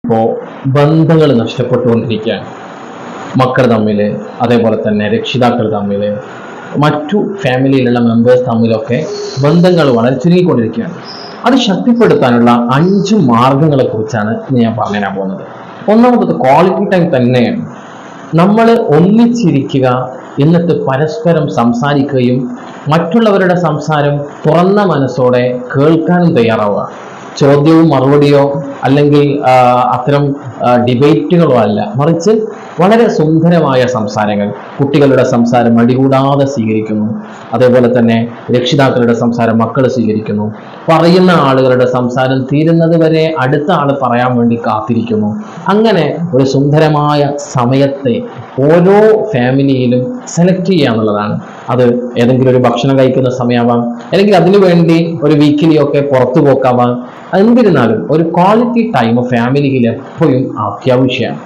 ഇപ്പോൾ ബന്ധങ്ങൾ നഷ്ടപ്പെട്ടുകൊണ്ടിരിക്കുകയാണ്. മക്കൾ തമ്മിൽ, അതേപോലെ തന്നെ രക്ഷിതാക്കൾ തമ്മിൽ, മറ്റു ഫാമിലിയിലുള്ള മെമ്പേഴ്സ് തമ്മിലൊക്കെ ബന്ധങ്ങൾ വളരെ ചുരുങ്ങിക്കൊണ്ടിരിക്കുകയാണ്. അത് ശക്തിപ്പെടുത്താനുള്ള 5 മാർഗങ്ങളെ കുറിച്ചാണ് ഇന്ന് ഞാൻ പറഞ്ഞു തരാൻ പോകുന്നത്. ഒന്നാമത്തത് ക്വാളിറ്റി ടൈം തന്നെയാണ്. നമ്മൾ ഒന്നിച്ചിരിക്കുക, എന്നിട്ട് പരസ്പരം സംസാരിക്കുകയും മറ്റുള്ളവരുടെ സംസാരം തുറന്ന മനസ്സോടെ കേൾക്കാനും തയ്യാറാവുക. ചോദ്യവും മറുപടിയോ അല്ലെങ്കിൽ അത്തരം ഡിബേറ്റുകളോ അല്ല, മറിച്ച് വളരെ സുന്ദരമായ സംസാരങ്ങൾ. കുട്ടികളുടെ സംസാരം അടികൂടാതെ സ്വീകരിക്കുന്നു, അതേപോലെ തന്നെ രക്ഷിതാക്കളുടെ സംസാരം മക്കൾ സ്വീകരിക്കുന്നു. പറയുന്ന ആളുകളുടെ സംസാരം തീരുന്നത് വരെ അടുത്ത ആൾ പറയാൻ വേണ്ടി കാത്തിരിക്കുന്നു. അങ്ങനെ ഒരു സുന്ദരമായ സമയത്തെ ഓരോ ഫാമിലിയിലും സെലക്ട് ചെയ്യുക എന്നുള്ളതാണ്. അത് ഏതെങ്കിലും ഒരു ഭക്ഷണം കഴിക്കുന്ന സമയമാവാം, അല്ലെങ്കിൽ അതിനു വേണ്ടി ഒരു വീക്കിലിയൊക്കെ പുറത്തു പോക്കാവാം. എന്നിരുന്നാലും ഒരു ക്വാളിറ്റി ടൈം ഫാമിലിയിൽ എപ്പോഴും അത്യാവശ്യമാണ്.